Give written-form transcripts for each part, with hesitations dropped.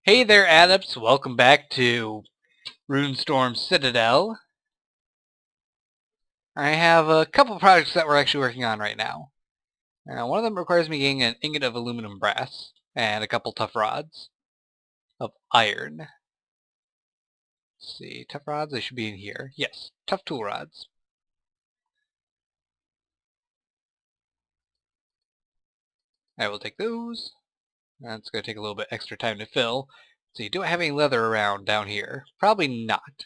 Hey there, adepts! Welcome back to Runestorm Citadel. I have a couple projects that we're actually working on right now. One of them requires me getting an ingot of aluminum brass and a couple tough rods of iron. Let's see, tough rods, they should be in here. Yes, tough tool rods. I will take those. That's going to take a little bit extra time to fill. Let's see, do I have any leather around down here? Probably not.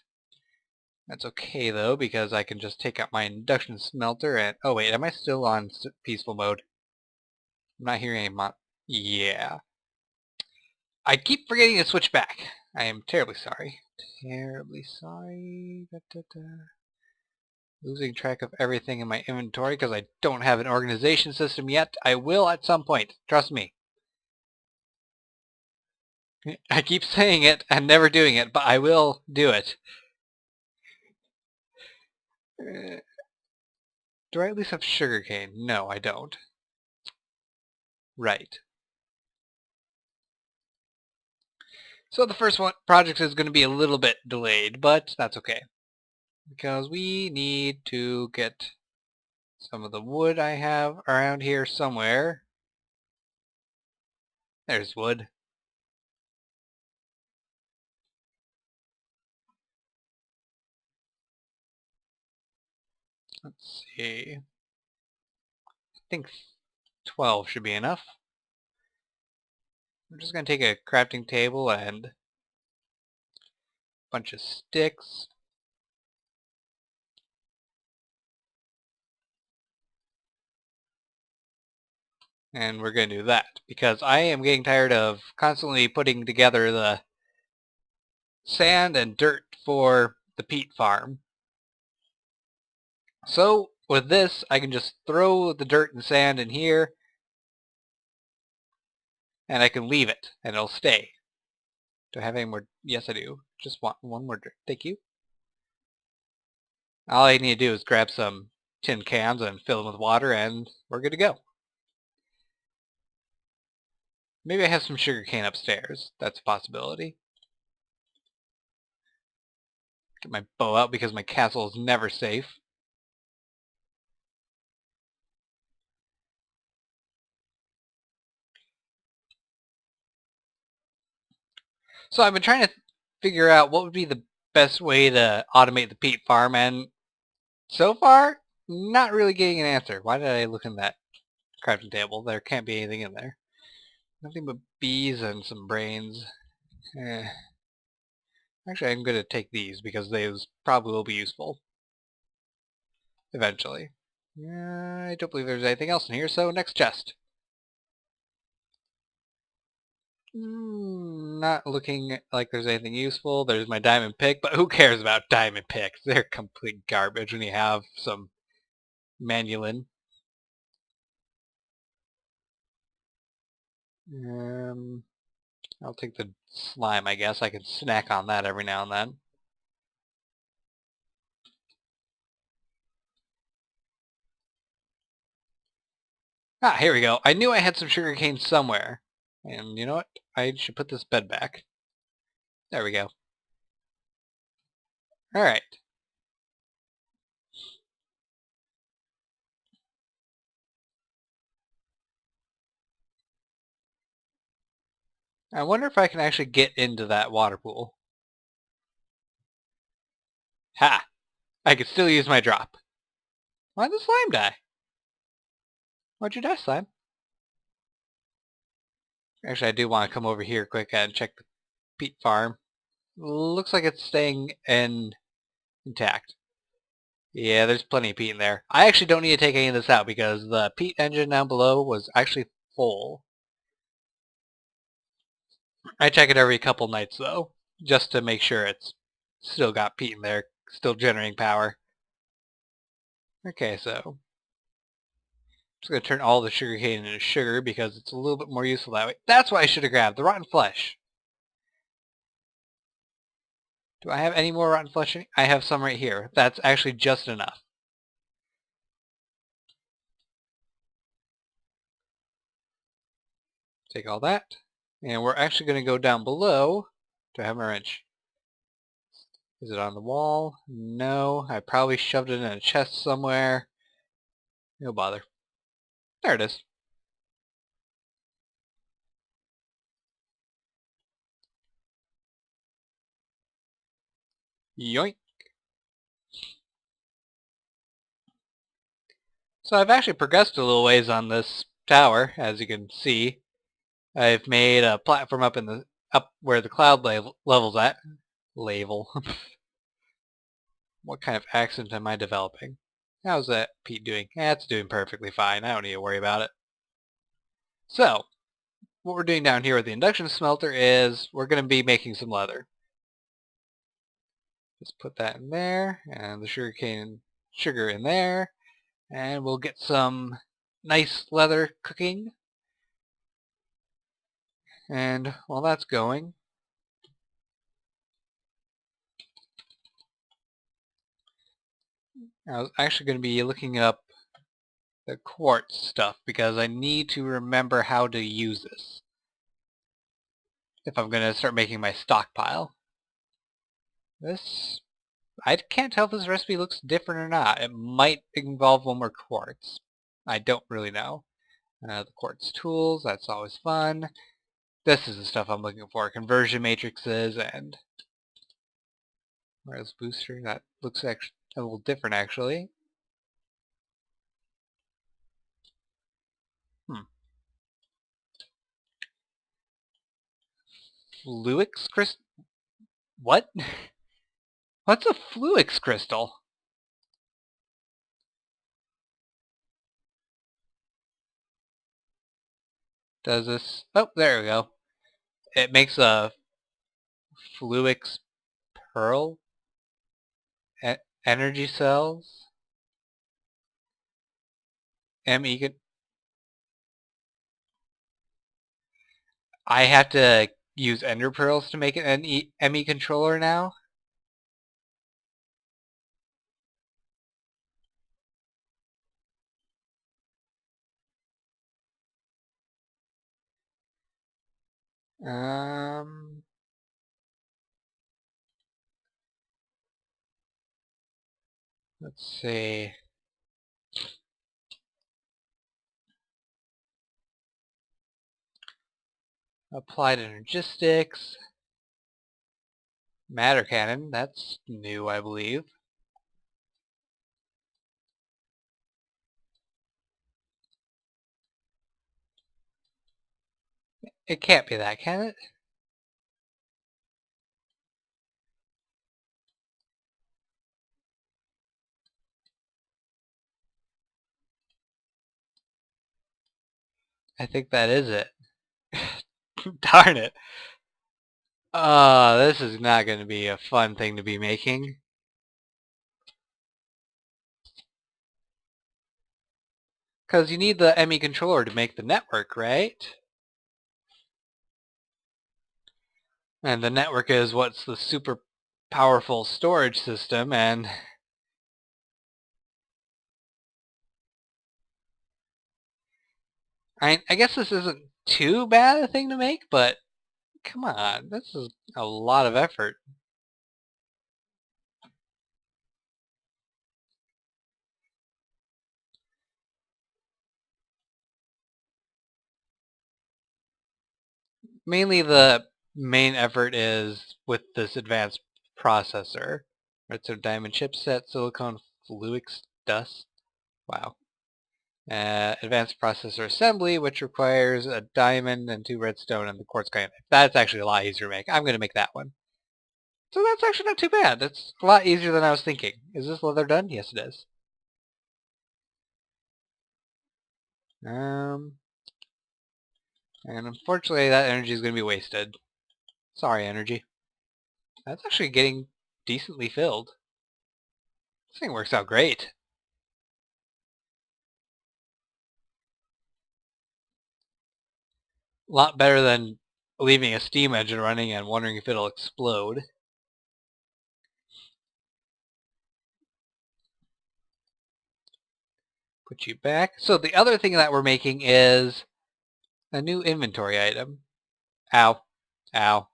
That's okay though, because I can just take out my induction smelter and... Oh wait, am I still on peaceful mode? I'm not hearing any Yeah. I keep forgetting to switch back. I am terribly sorry. Terribly sorry. Da, da, da. Losing track of everything in my inventory because I don't have an organization system yet. I will at some point. Trust me. I keep saying it and never doing it, but I will do it. Do I at least have sugarcane? No, I don't. Right. So the first one project is going to be a little bit delayed, but that's okay. Because we need to get some of the wood I have around here somewhere. There's wood. Let's see. I think 12 should be enough. I'm just going to take a crafting table and a bunch of sticks. And we're going to do that because I am getting tired of constantly putting together the sand and dirt for the peat farm. So with this, I can just throw the dirt and sand in here and I can leave it and it'll stay. Do I have any more? Yes, I do. Just want one more dirt. Thank you. All I need to do is grab some tin cans and fill them with water and we're good to go. Maybe I have some sugarcane upstairs. That's a possibility. Get my bow out because my castle is never safe. So I've been trying to figure out what would be the best way to automate the peat farm, and so far, not really getting an answer. Why did I look in that crafting table? There can't be anything in there. Nothing but bees and some brains. Actually, I'm going to take these because those probably will be useful eventually. I don't believe there's anything else in here, so next chest. Not looking like there's anything useful. There's my diamond pick, but who cares about diamond picks? They're complete garbage when you have some manulin. I'll take the slime, I guess. I can snack on that every now and then. Ah, here we go. I knew I had some sugarcane somewhere. And you know what? I should put this bed back. There we go. Alright. I wonder if I can actually get into that water pool. Ha! I could still use my drop. Why'd the slime die? Why'd you die, slime? Actually, I do want to come over here quick and check the peat farm. Looks like it's staying intact. Yeah, there's plenty of peat in there. I actually don't need to take any of this out because the peat engine down below was actually full. I check it every couple nights though, just to make sure it's still got peat in there, still generating power. Okay, so I'm just going to turn all the sugarcane into sugar because it's a little bit more useful that way. That's what I should have grabbed, the rotten flesh. Do I have any more rotten flesh? I have some right here. That's actually just enough. Take all that. And we're actually going to go down below. Do I have my wrench? Is it on the wall? No. I probably shoved it in a chest somewhere. No bother. There it is. Yoink. So I've actually progressed a little ways on this tower, as you can see. I've made a platform up where the cloud level's at. Level. What kind of accent am I developing? How's that Pete doing? It's doing perfectly fine. I don't need to worry about it. So, what we're doing down here with the induction smelter is we're going to be making some leather. Just put that in there, and the sugar in there, and we'll get some nice leather cooking. And while that's going, I was actually going to be looking up the quartz stuff because I need to remember how to use this if I'm going to start making my stockpile. I can't tell if this recipe looks different or not. It might involve one more quartz. I don't really know. The quartz tools, that's always fun. This is the stuff I'm looking for. Conversion matrices and... Where's booster? That looks actually a little different actually. Fluix crystal? What? What's a fluix crystal? Does this... Oh, there we go. It makes a fluix pearl? Energy cells? ME... I have to use ender pearls to make an ME controller now? Um... Let's see. Applied energistics. Matter cannon. That's new, I believe. It can't be that, can it? I think that is it. Darn it. This is not going to be a fun thing to be making. Because you need the ME controller to make the network, right? And the network is what's the super powerful storage system, and I guess this isn't too bad a thing to make, but come on, this is a lot of effort. Mainly the main effort is with this advanced processor. Redstone diamond chipset, silicon fluix dust. Wow. Advanced processor assembly, which requires a diamond and 2 redstone and the quartz kind. That's actually a lot easier to make. I'm going to make that one. So that's actually not too bad. That's a lot easier than I was thinking. Is this leather done? Yes, it is. And unfortunately that energy is going to be wasted. Sorry, energy. That's actually getting decently filled. This thing works out great. A lot better than leaving a steam engine running and wondering if it'll explode. Put you back. So the other thing that we're making is a new inventory item. Ow. Ow.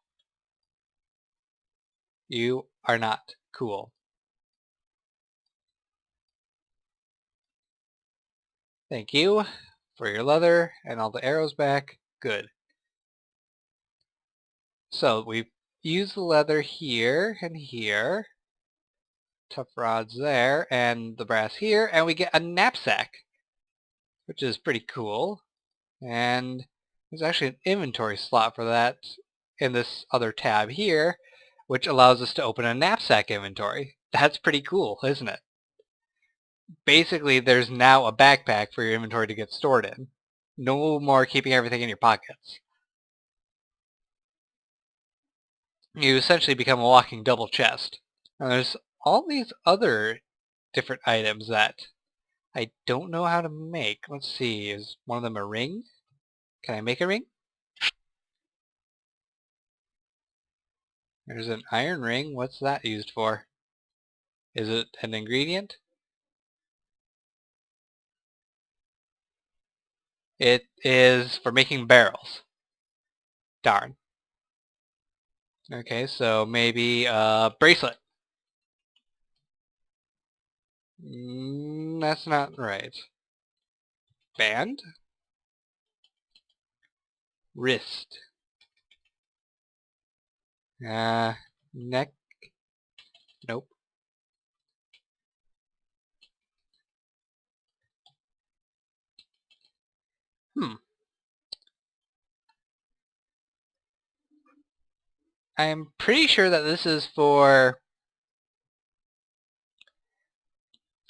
You are not cool. Thank you for your leather and all the arrows back. Good. So we've used the leather here and here. Tough rods there, and the brass here, and we get a knapsack, which is pretty cool. And there's actually an inventory slot for that in this other tab here, which allows us to open a knapsack inventory. That's pretty cool, isn't it? Basically, there's now a backpack for your inventory to get stored in. No more keeping everything in your pockets. You essentially become a walking double chest. Now there's all these other different items that I don't know how to make. Let's see, is one of them a ring? Can I make a ring? There's an iron ring. What's that used for? Is it an ingredient? It is for making barrels. Darn. Okay, so maybe a bracelet. That's not right. Band? Wrist. Neck? Nope. I'm pretty sure that this is for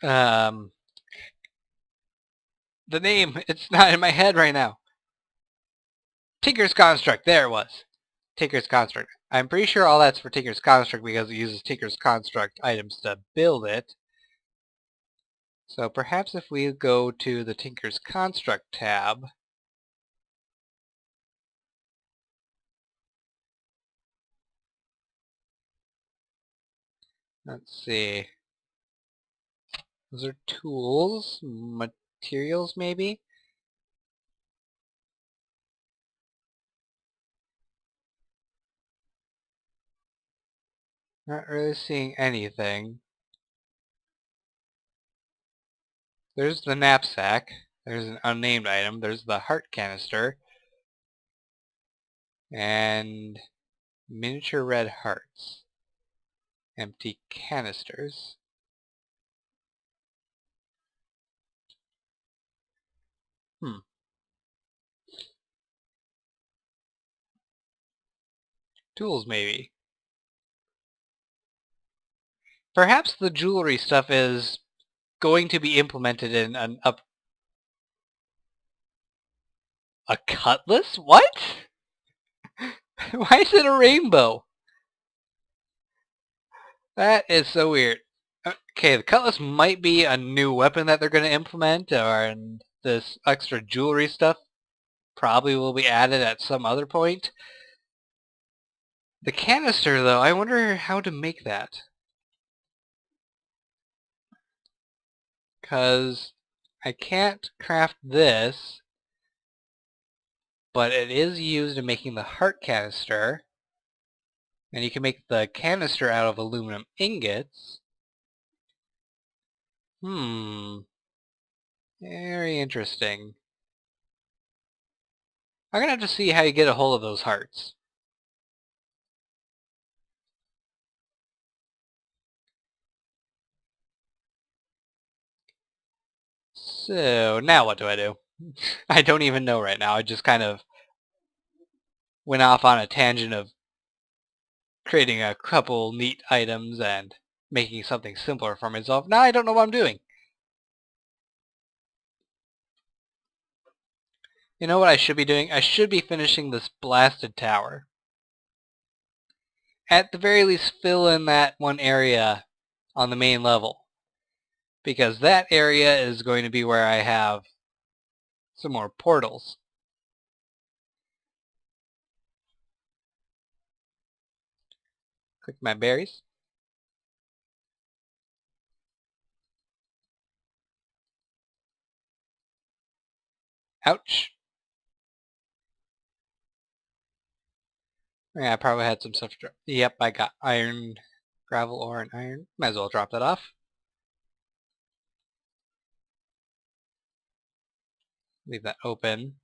the name. It's not in my head right now. Tinker's Construct. There it was. Tinker's Construct. I'm pretty sure all that's for Tinker's Construct because it uses Tinker's Construct items to build it. So perhaps if we go to the Tinker's Construct tab, let's see. Those are tools, materials maybe? Not really seeing anything. There's the knapsack. There's an unnamed item. There's the heart canister. And miniature red hearts. Empty canisters. Tools maybe. Perhaps the jewelry stuff is going to be implemented in a cutlass? What? Why is it a rainbow? That is so weird. Okay, the cutlass might be a new weapon that they're going to implement, and this extra jewelry stuff probably will be added at some other point. The canister, though, I wonder how to make that. Because I can't craft this, but it is used in making the heart canister. And you can make the canister out of aluminum ingots. Very interesting. I'm going to have to see how you get a hold of those hearts. So, now what do I do? I don't even know right now. I just kind of went off on a tangent of creating a couple neat items and making something simpler for myself. Now I don't know what I'm doing. You know what I should be doing? I should be finishing this blasted tower. At the very least, fill in that one area on the main level. Because that area is going to be where I have some more portals. Click my berries. Ouch. Yeah, I probably had some stuff to drop. Yep, I got iron, gravel, ore, and iron. Might as well drop that off. Leave that open.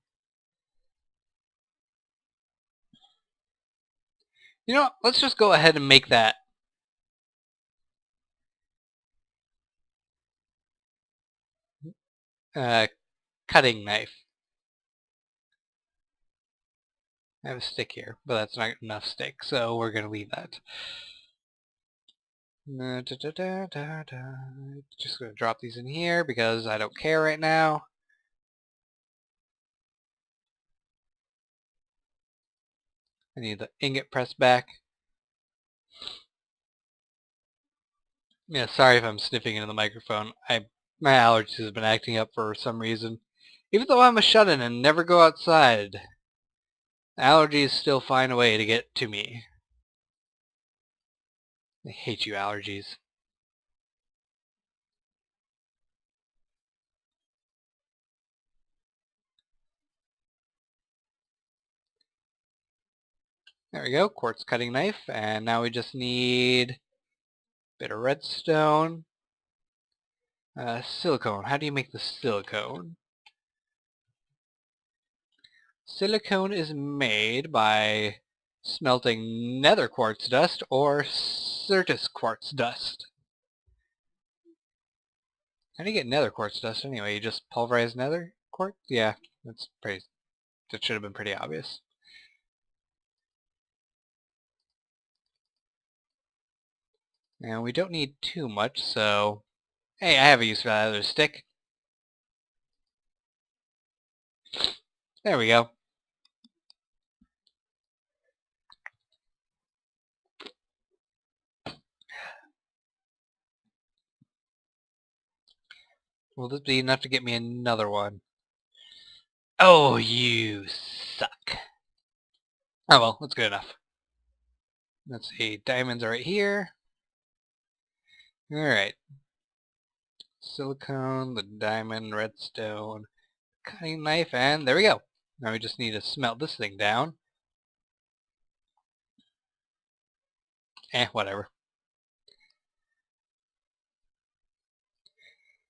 You know what? Let's just go ahead and make that cutting knife. I have a stick here, but that's not enough stick, so we're going to leave that. Just going to drop these in here because I don't care right now. I need the ingot pressed back. Yeah, sorry if I'm sniffing into the microphone. My allergies have been acting up for some reason. Even though I'm a shut-in and never go outside, allergies still find a way to get to me. I hate you, allergies. There we go, quartz cutting knife, and now we just need a bit of redstone. Silicone. How do you make the silicone? Silicone is made by smelting nether quartz dust or Certus quartz dust. How do you get nether quartz dust anyway? You just pulverize nether quartz? Yeah, that should have been pretty obvious. And we don't need too much, so... Hey, I have a use for that other stick. There we go. Will this be enough to get me another one? Oh, you suck. Oh well, that's good enough. Let's see, diamonds are right here. Alright. Silicone, the diamond, redstone, cutting knife, and there we go. Now we just need to smelt this thing down. Whatever.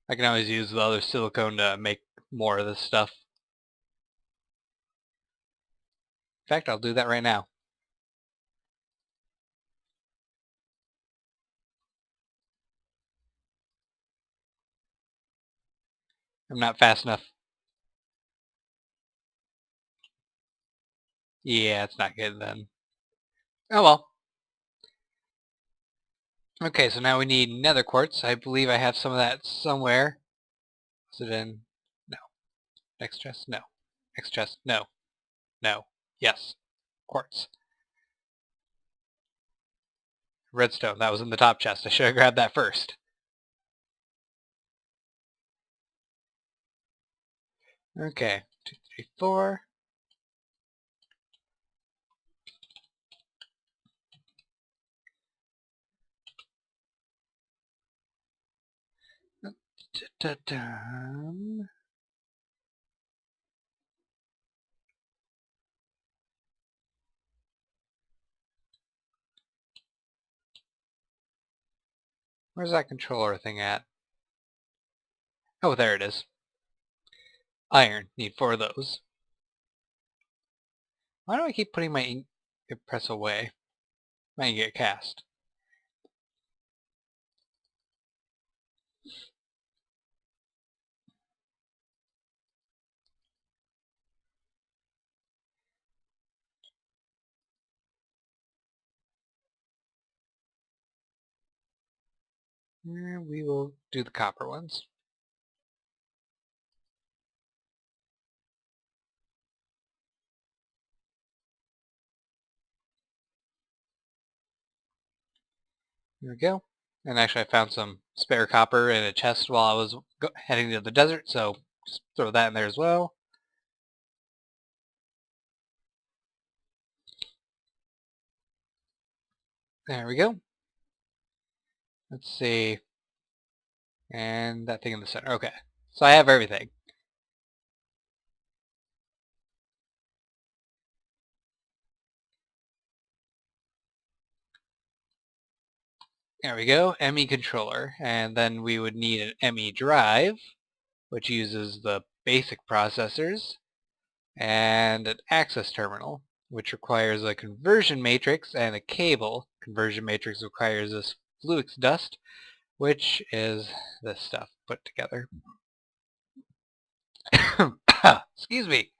I can always use the other silicone to make more of this stuff. In fact, I'll do that right now. I'm not fast enough. Yeah, it's not good then. Oh well. Okay, so now we need nether quartz. I believe I have some of that somewhere. Is it in? No. Next chest? No. Next chest? No. No. Yes. Quartz. Redstone. That was in the top chest. I should have grabbed that first. Okay. 2, 3, 4. Da-da-dum. Where's that controller thing at? Oh, there it is. Iron. Need 4 of those. Why do I keep putting my ink press away? Might get cast. We will do the copper ones. There we go. And actually I found some spare copper in a chest while I was heading to the desert, so just throw that in there as well. There we go. Let's see. And that thing in the center. Okay. So I have everything. There we go, ME controller. And then we would need an ME drive, which uses the basic processors, and an access terminal, which requires a conversion matrix and a cable. Conversion matrix requires this fluix dust, which is this stuff put together. Excuse me.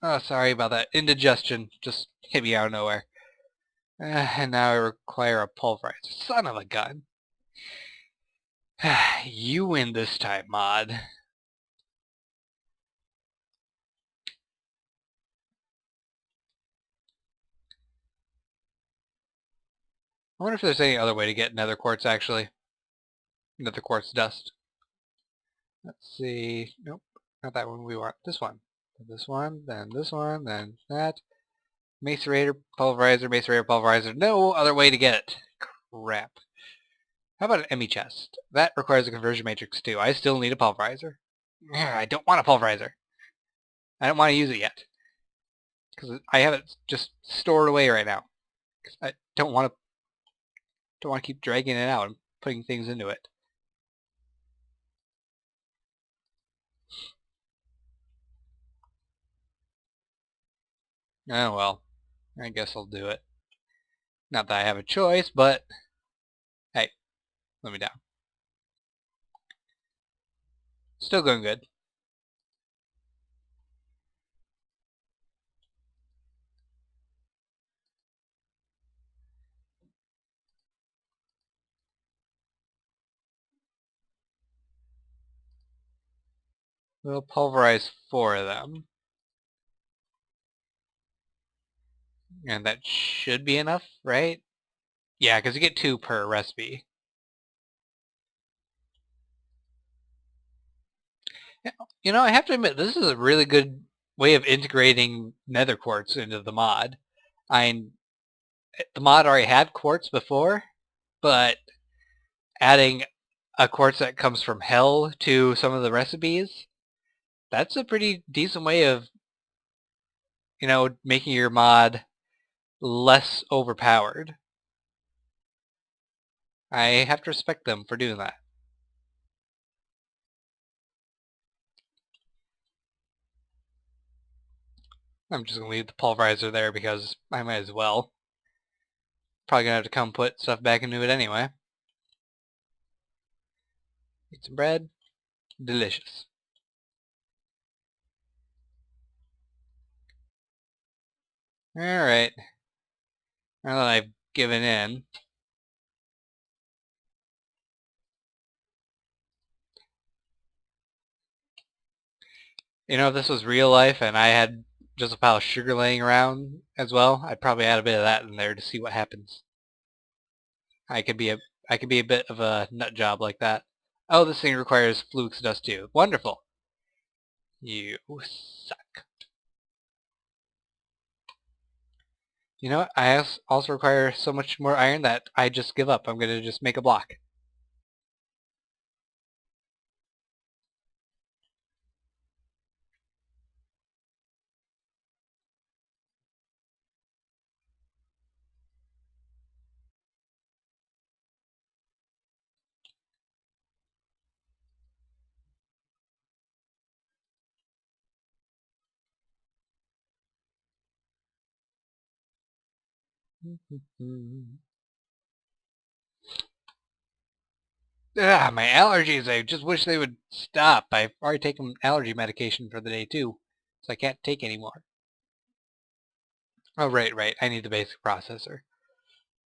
Oh, sorry about that. Indigestion just hit me out of nowhere. And now I require a pulverizer. Son of a gun. You win this time, mod. I wonder if there's any other way to get nether quartz, actually. Nether quartz dust. Let's see. Nope. Not that one we want. This one. This one, then that. Macerator, pulverizer. No other way to get it. Crap. How about an ME chest? That requires a conversion matrix too. I still need a pulverizer. I don't want a pulverizer. I don't want to use it yet. Because I have it just stored away right now. Because I don't want to keep dragging it out and putting things into it. Oh well. I guess I'll do it. Not that I have a choice, but hey, let me down. Still going good. We'll pulverize 4 of them. And that should be enough, right? Yeah, because you get 2 per recipe. You know, I have to admit, this is a really good way of integrating nether quartz into the mod. The mod already had quartz before, but adding a quartz that comes from hell to some of the recipes, that's a pretty decent way of, you know, making your mod less overpowered. I have to respect them for doing that. I'm just going to leave the pulverizer there because I might as well. Probably going to have to come put stuff back into it anyway. Eat some bread. Delicious. Alright. Now that I've given in, you know, if this was real life and I had just a pile of sugar laying around as well, I'd probably add a bit of that in there to see what happens. I could be a bit of a nut job like that. Oh, this thing requires fluix dust too. Wonderful. You suck. You know what? I also require so much more iron that I just give up. I'm going to just make a block. Ah, my allergies, I just wish they would stop. I've already taken allergy medication for the day too, so I can't take any more. Oh, right, I need the basic processor.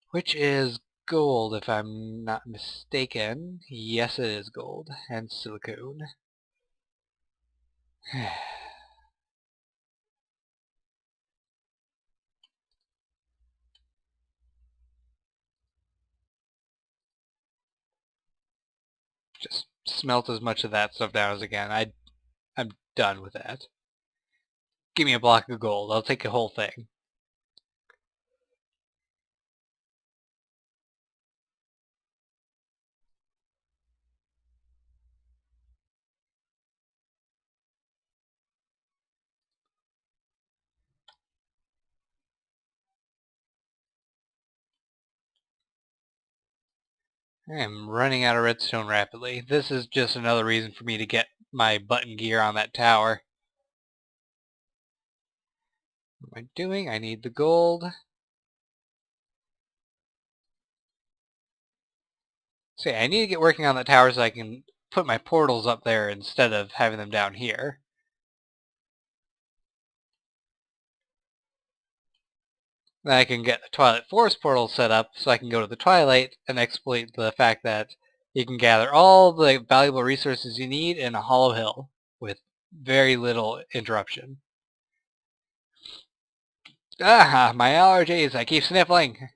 Which is gold, if I'm not mistaken. Yes, it is gold. And silicone. Just smelt as much of that stuff down as I can. I'm done with that. Give me a block of gold. I'll take the whole thing. I am running out of redstone rapidly. This is just another reason for me to get my button gear on that tower. What am I doing? I need the gold. So yeah, I need to get working on that tower so I can put my portals up there instead of having them down here. Then I can get the Twilight Forest portal set up so I can go to the Twilight and exploit the fact that you can gather all the valuable resources you need in a hollow hill with very little interruption. Ah, my allergies, I keep sniffling.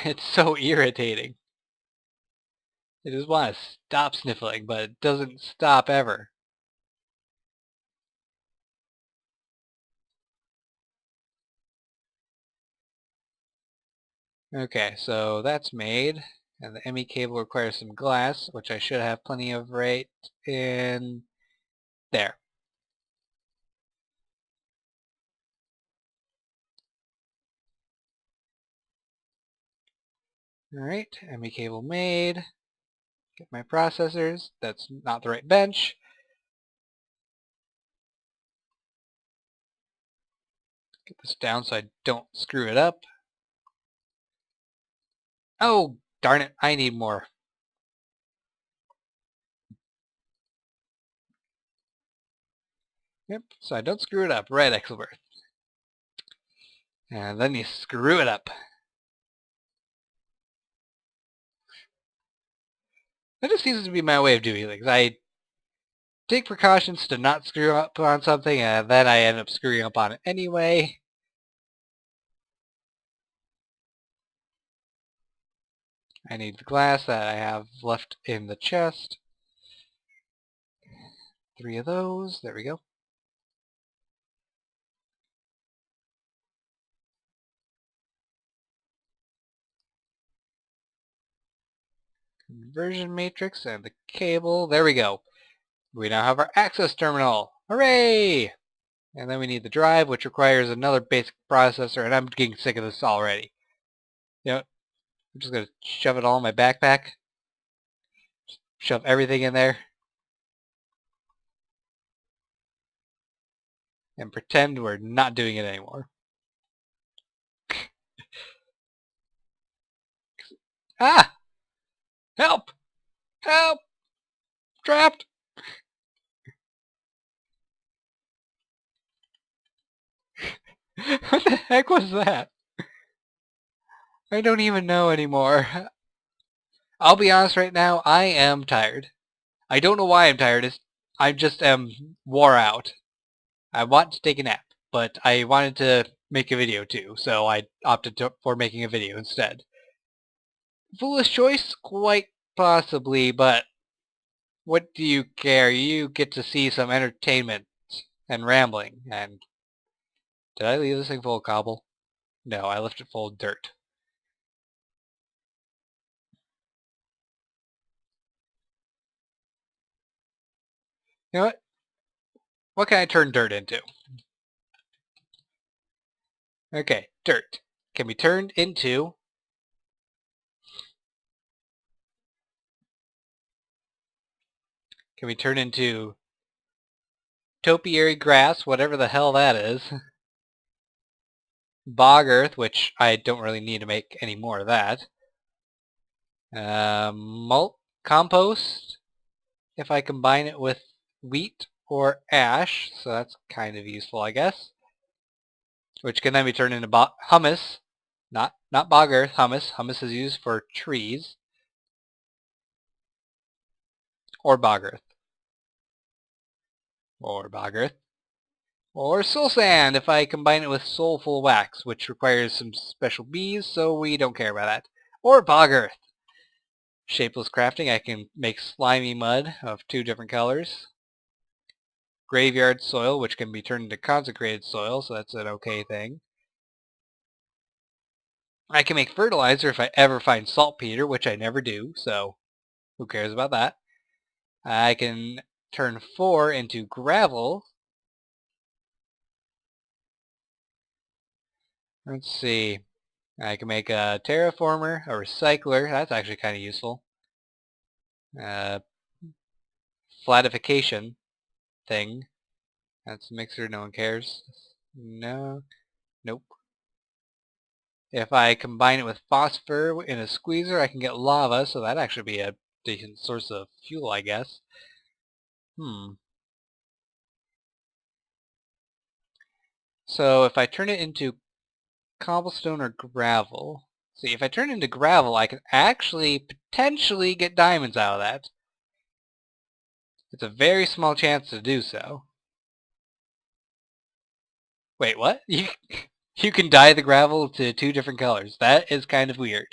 It's so irritating. I just want to stop sniffling, but it doesn't stop ever. Okay, so that's made, and the ME cable requires some glass, which I should have plenty of right in there. Alright, ME cable made. Get my processors. That's not the right bench. Get this down so I don't screw it up. Oh, darn it, I need more. Yep, so I don't screw it up. Right, Exelbirth. And then you screw it up. That just seems to be my way of doing things. I take precautions to not screw up on something, and then I end up screwing up on it anyway. I need the glass that I have left in the chest. 3 of those. There we go. Conversion matrix and the cable. There we go. We now have our access terminal. Hooray! And then we need the drive, which requires another basic processor, and I'm getting sick of this already. You know, I'm just going to shove it all in my backpack. Shove everything in there. And pretend we're not doing it anymore. Ah! Help! Help! Trapped! What the heck was that? I don't even know anymore. I'll be honest right now, I am tired. I don't know why I'm tired. I just am wore out. I want to take a nap, but I wanted to make a video too, so I opted for making a video instead. Foolish choice? Quite possibly, but what do you care? You get to see some entertainment and rambling, and... Did I leave this thing full of cobble? No, I left it full of dirt. You know what? What can I turn dirt into? Okay, dirt can be turned into topiary grass, whatever the hell that is. Bog earth, which I don't really need to make any more of that. Malt compost, if I combine it with wheat or ash, so that's kind of useful, I guess. Which can then be turned into hummus, not bog earth, hummus. Hummus is used for trees, or bog earth, or bog earth. Or soul sand if I combine it with soulful wax, which requires some special bees, so we don't care about that. Or bog earth. Shapeless crafting, I can make slimy mud of 2 different colors. Graveyard soil, which can be turned into consecrated soil, so that's an okay thing. I can make fertilizer if I ever find saltpeter, which I never do, so who cares about that. I can turn 4 into gravel. Let's see. I can make a terraformer, a recycler. That's actually kind of useful. Flatification thing. That's a mixer. No one cares. No. Nope. If I combine it with phosphor in a squeezer, I can get lava, so that'd actually be a decent source of fuel, I guess. So if I turn it into cobblestone or gravel, see, if I turn it into gravel, I can actually potentially get diamonds out of that. It's a very small chance to do so. Wait, what? You can dye the gravel to 2 different colors. That is kind of weird.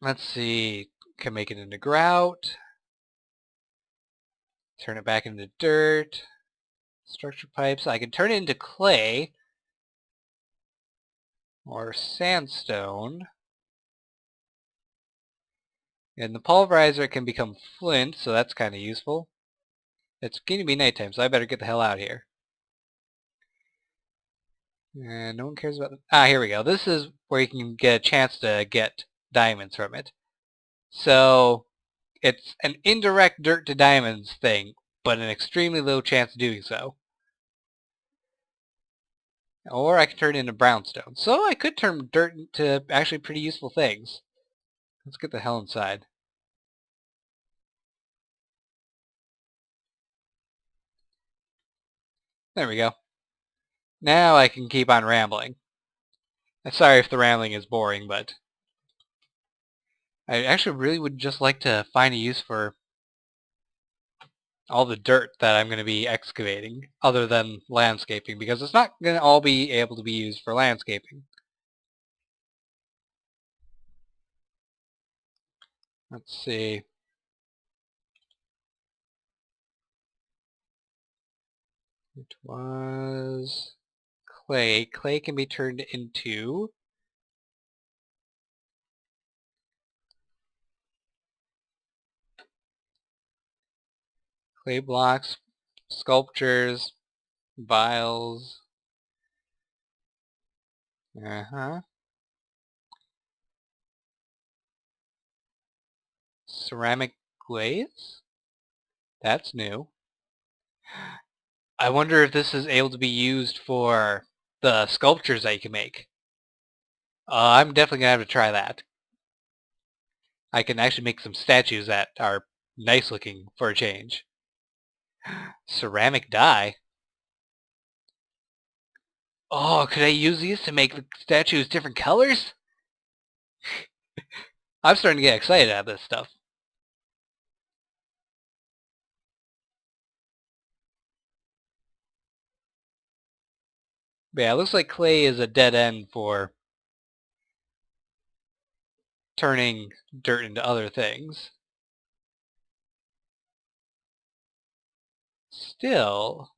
Let's see. Can make it into grout. Turn it back into dirt. Structure pipes. I can turn it into clay. Or sandstone. And the pulverizer can become flint, so that's kind of useful. It's going to be nighttime, so I better get the hell out of here. And no one cares about... here we go. This is where you can get a chance to get diamonds from it. So, it's an indirect dirt to diamonds thing, but an extremely low chance of doing so. Or I can turn it into brownstone. So I could turn dirt into actually pretty useful things. Let's get the hell inside. There we go. Now I can keep on rambling. I'm sorry if the rambling is boring, but I actually really would just like to find a use for all the dirt that I'm going to be excavating, other than landscaping, because it's not going to all be able to be used for landscaping. Let's see. It was clay. Clay can be turned into clay blocks, sculptures, vials. Ceramic glaze? That's new. I wonder if this is able to be used for the sculptures that you can make. I'm definitely going to have to try that. I can actually make some statues that are nice looking for a change. Ceramic dye? Oh, could I use these to make the statues different colors? I'm starting to get excited about this stuff. But yeah, it looks like clay is a dead end for turning dirt into other things. Still,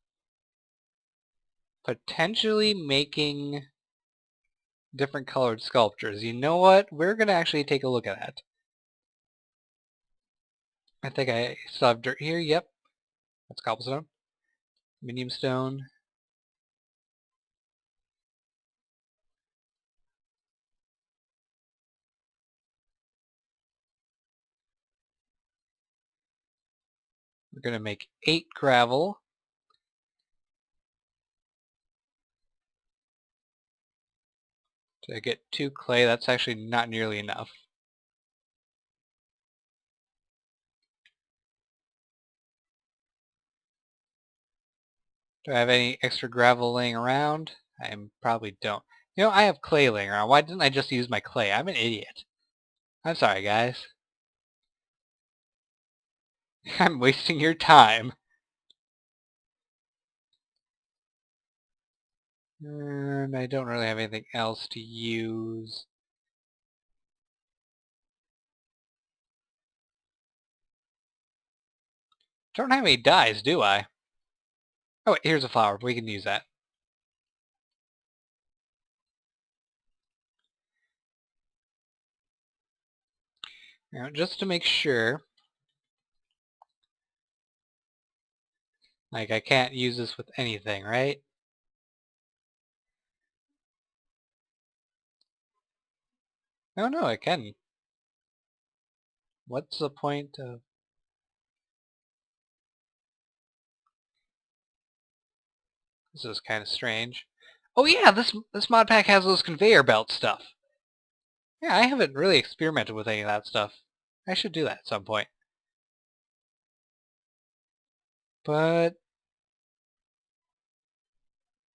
potentially making different colored sculptures. You know what? We're going to actually take a look at that. I think I still have dirt here. Yep. That's cobblestone. Medium stone. We're going to make 8 gravel. To get 2 clay, that's actually not nearly enough. Do I have any extra gravel laying around? I probably don't. You know, I have clay laying around. Why didn't I just use my clay? I'm an idiot. I'm sorry, guys. I'm wasting your time. And I don't really have anything else to use. Don't have any dyes, do I? Oh, wait, here's a flower. We can use that. Now, just to make sure, like, I can't use this with anything, right? Oh no, I can. What's the point of... This is kind of strange. Oh yeah, this mod pack has those conveyor belt stuff. Yeah, I haven't really experimented with any of that stuff. I should do that at some point. But...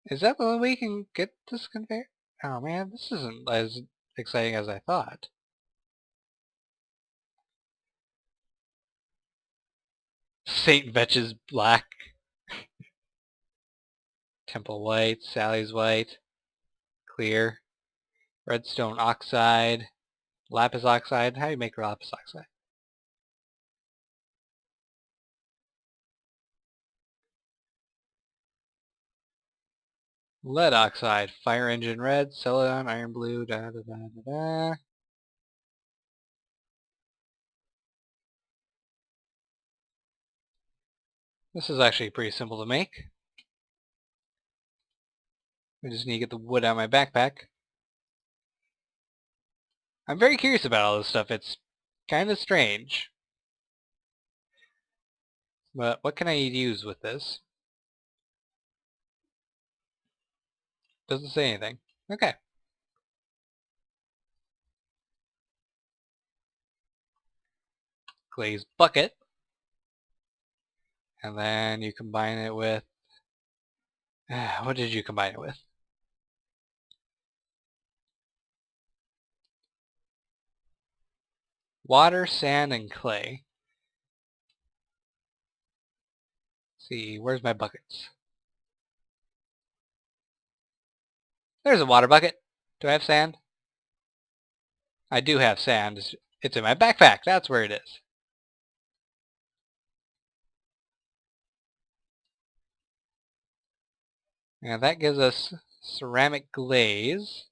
is that the only way you can get this conveyor? Oh man, this isn't as exciting as I thought. Saint Vetch's black. Temple white, Sally's white, clear, redstone oxide, lapis oxide. How do you make lapis oxide? Lead oxide, fire engine red, celadon, iron blue, da da da da da. This is actually pretty simple to make. I just need to get the wood out of my backpack. I'm very curious about all this stuff. It's kind of strange. But what can I use with this? Doesn't say anything. Okay. Glazed bucket. And then you combine it with... what did you combine it with? Water, sand, and clay. Let's see, where's my buckets? There's a water bucket. Do I have sand? I do have sand. It's in my backpack. That's where it is. And that gives us ceramic glaze.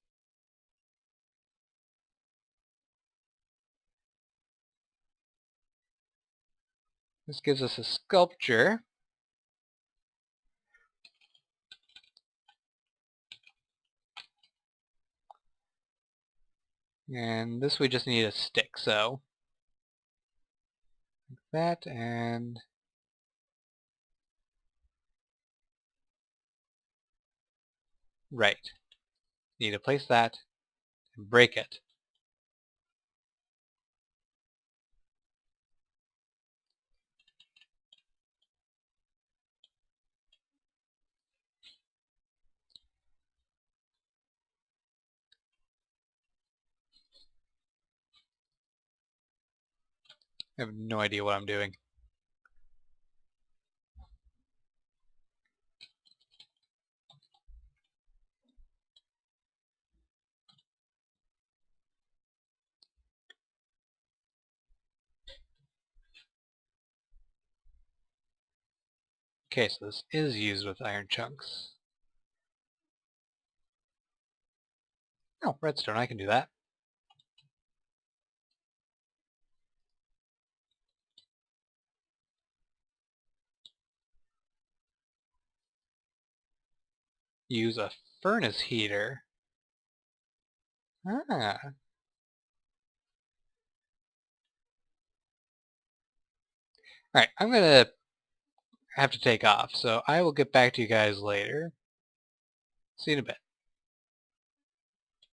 This gives us a sculpture. And this we just need a stick, so like that, and right. Need to place that and break it. I have no idea what I'm doing. Okay, so this is used with iron chunks. Oh, redstone, I can do that. Use a furnace heater. Ah. Alright, I'm gonna have to take off, so I will get back to you guys later. See you in a bit.